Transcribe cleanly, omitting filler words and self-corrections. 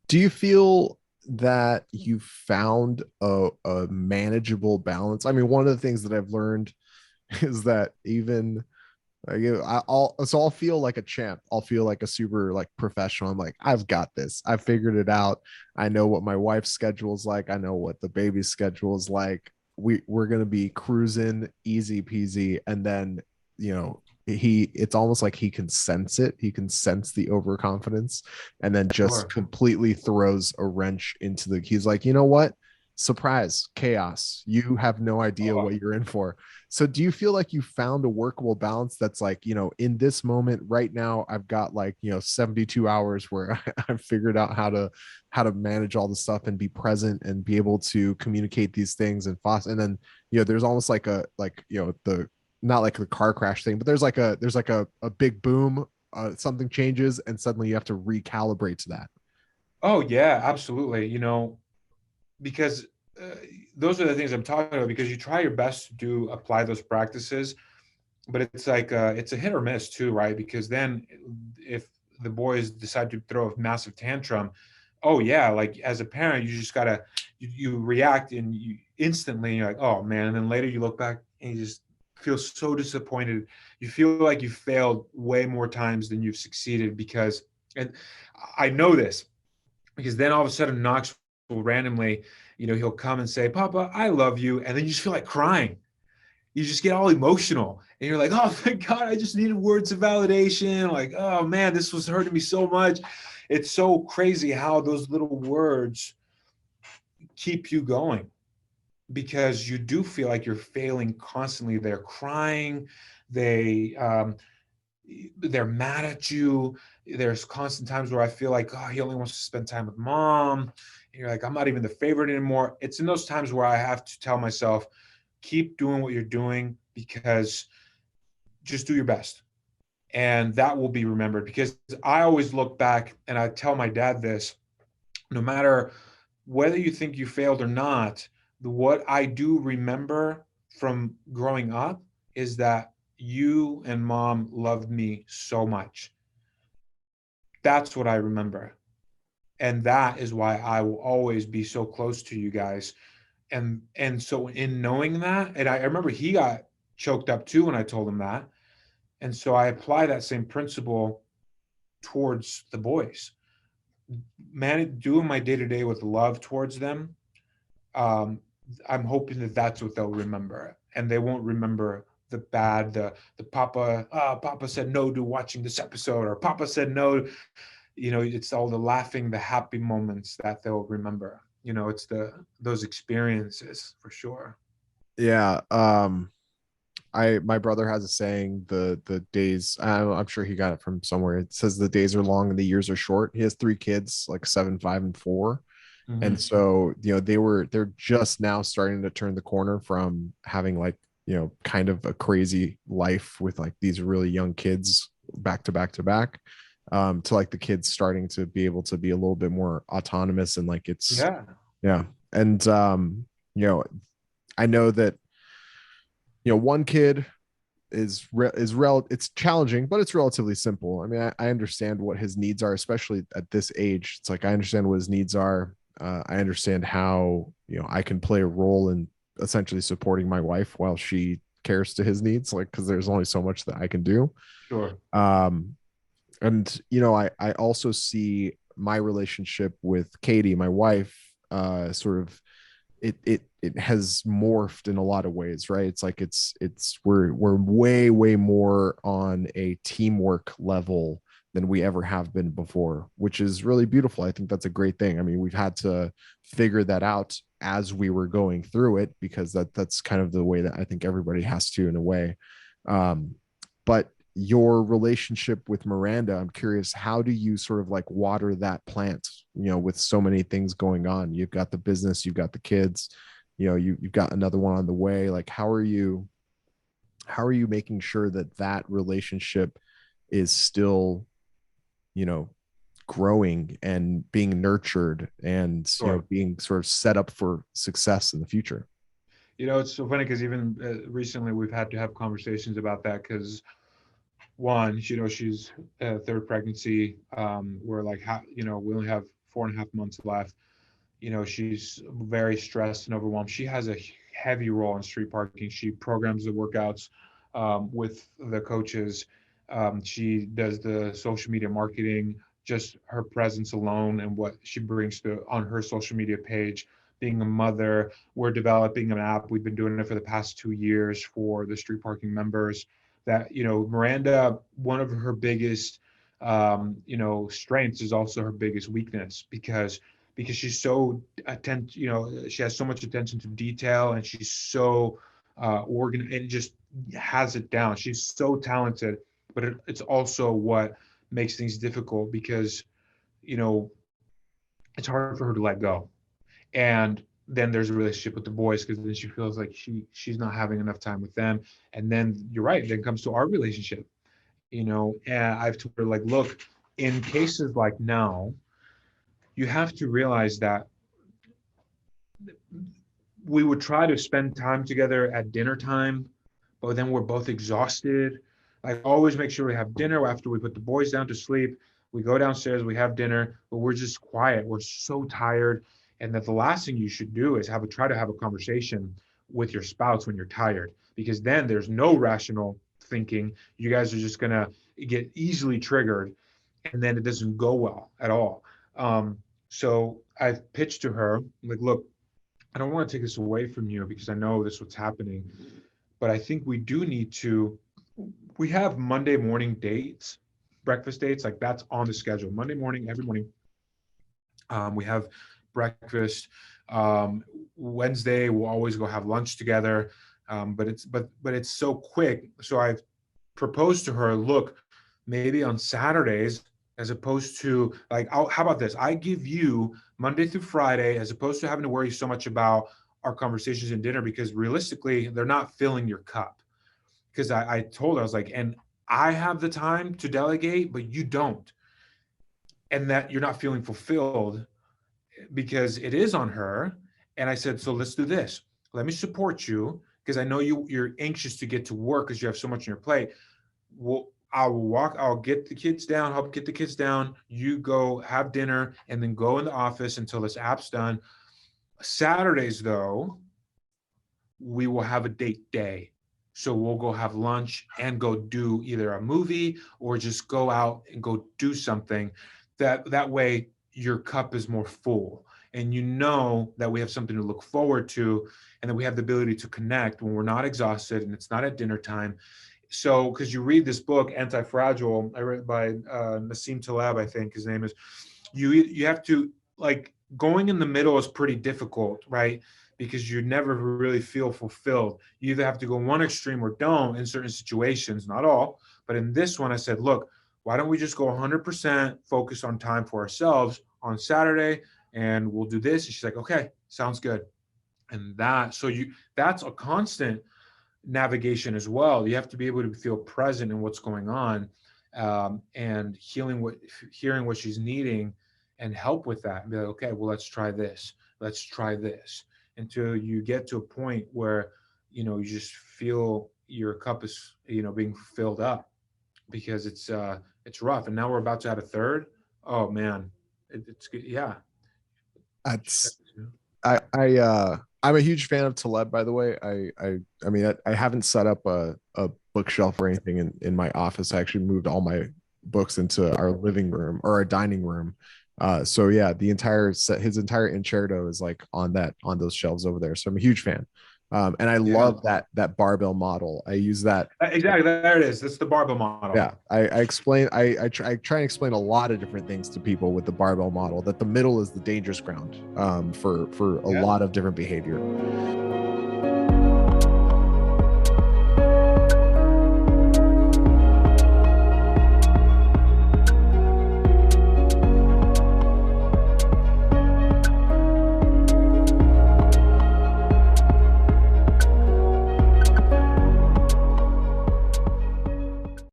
Do you feel that you found a manageable balance? I mean, one of the things that I've learned is that even like I'll feel like a champ. I'll feel like a super like professional. I'm like, I've got this. I figured it out. I know what my wife's schedule is like. I know what the baby's schedule is like. We're gonna be cruising easy peasy. And then, you know, it's almost like he can sense it. He can sense the overconfidence and then just Sure. completely throws a wrench into he's like, you know what? Surprise, chaos. You have no idea Oh, what you're in for. So do you feel like you found a workable balance that's like, in this moment right now, I've got like, 72 hours where I've figured out how to manage all the stuff and be present and be able to communicate these things and foster. And then, there's almost like the not like the car crash thing, but there's like a big boom, something changes and suddenly you have to recalibrate to that. oh yeah, absolutely. Because uh, those are the things I'm talking about. Because you try your best to do apply those practices, but it's like it's a hit or miss too, right? Because then if the boys decide to throw a massive tantrum, oh yeah, like as a parent, you just gotta you react and you instantly you're like, oh man, and then later you look back and you just feel so disappointed. You feel like you failed way more times than you've succeeded because, and I know this because then all of a sudden Knox will randomly, he'll come and say, Papa, I love you. And then you just feel like crying. You just get all emotional and you're like, oh, thank God, I just needed words of validation. Like, oh man, this was hurting me so much. It's so crazy how those little words keep you going because you do feel like you're failing constantly. They're crying, they they're mad at you. There's constant times where I feel like, oh, he only wants to spend time with mom. And you're like, I'm not even the favorite anymore. It's in those times where I have to tell myself, keep doing what you're doing because just do your best. And that will be remembered because I always look back and I tell my dad this no matter whether you think you failed or not, what I do remember from growing up is that you and mom loved me so much. That's what I remember. And that is why I will always be so close to you guys. And so in knowing that, and I remember he got choked up too when I told him that. And so I apply that same principle towards the boys. Man, doing my day to day with love towards them. Um, I'm hoping that that's what they'll remember, and they won't remember the bad, the Papa. Papa said no to watching this episode, or Papa said no. It's all the laughing, the happy moments that they'll remember. It's those experiences for sure. Yeah. My brother has a saying, the days, I'm sure he got it from somewhere. It says the days are long and the years are short. He has three kids, like 7, 5, and 4. And Mm-hmm. so, they're just now starting to turn the corner from having like, kind of a crazy life with like these really young kids back to back to back, to like the kids starting to be able to be a little bit more autonomous and like it's, Yeah, yeah. And, you know, I know that, one kid it's challenging, but it's relatively simple. I mean, I understand what his needs are, especially at this age. It's like I understand what his needs are. I understand how I can play a role in essentially supporting my wife while she cares to his needs, like because there's only so much that I can do. sure. um and I also see my relationship with Katie, my wife, sort of, it has morphed in a lot of ways, right? It's like we're way more on a teamwork level than we ever have been before, which is really beautiful. I think that's a great thing. I mean, we've had to figure that out as we were going through it because that's kind of the way that I think everybody has to, in a way. But your relationship with Miranda, I'm curious, how do you sort of like water that plant, with so many things going on? You've got the business, you've got the kids, you've got another one on the way. Like, how are you making sure that that relationship is still, you know, growing and being nurtured and, Sure. being sort of set up for success in the future? It's so funny because even recently we've had to have conversations about that because one, she's third pregnancy. We're like, how, we only have 4.5 months left. She's very stressed and overwhelmed. She has a heavy role in street parking. She programs the workouts with the coaches. She does the social media marketing, just her presence alone and what she brings to on her social media page. Being a mother, we're developing an app. We've been doing it for the past 2 years for the street parking members. That Miranda, one of her biggest strengths is also her biggest weakness because she's so she has so much attention to detail, and she's so organized and just has it down. She's so talented, but it's also what makes things difficult because you know it's hard for her to let go. And then there's a relationship with the boys because then she feels like she's not having enough time with them. And then you're right, then comes to our relationship, and I've told her, like, look, in cases like now, you have to realize that we would try to spend time together at dinner time, but then we're both exhausted. I always make sure we have dinner after we put the boys down to sleep. We go downstairs, we have dinner, but we're just quiet. We're so tired. And that the last thing you should do is try to have a conversation with your spouse when you're tired, because then there's no rational thinking. You guys are just gonna get easily triggered, and then it doesn't go well at all. So I've pitched to her, like, look, I don't want to take this away from you because I know this is what's happening, but I think we do need to. We have Monday morning dates, breakfast dates, like that's on the schedule. Monday morning, every morning, we have breakfast. Wednesday, we'll always go have lunch together, but it's so quick. So I've proposed to her, look, maybe on Saturdays, as opposed to like, how about this? I give you Monday through Friday, as opposed to having to worry so much about our conversations and dinner, because realistically, they're not filling your cup. Because I told her, I was like, and I have the time to delegate, but you don't. And that you're not feeling fulfilled because it is on her. And I said, so let's do this. Let me support you because I know you're anxious to get to work because you have so much on your plate. I'll get the kids down, help get the kids down. You go have dinner and then go in the office until this app's done. Saturdays, though, we will have a date day. So we'll go have lunch and go do either a movie or just go out and go do something. That way your cup is more full and you know that we have something to look forward to and that we have the ability to connect when we're not exhausted and it's not at dinner time. So, because you read this book, Anti-Fragile, I read by Nassim Taleb, I think his name is, you have to, like, going in the middle is pretty difficult, right? Because you never really feel fulfilled. You either have to go one extreme or don't in certain situations, not all. But in this one, I said, look, why don't we just go 100% focus on time for ourselves on Saturday and we'll do this? And she's like, okay, sounds good. And that's a constant navigation as well. You have to be able to feel present in what's going on, and hearing what she's needing and help with that and be like, okay, well, let's try this until you get to a point where you just feel your cup is being filled up, because it's rough. And now we're about to add a third. Oh man, it's good. Yeah. That's I'm a huge fan of Taleb, by the way. I mean, I haven't set up a bookshelf or anything in my office. I actually moved all my books into our living room or our dining room. So yeah, the entire set, his entire Incerto is like on those shelves over there. So I'm a huge fan. And I love that barbell model. I use that. Exactly. There it is. That's the barbell model. Yeah. I explain, I try and explain a lot of different things to people with the barbell model, that the middle is the dangerous ground, for a lot of different behavior.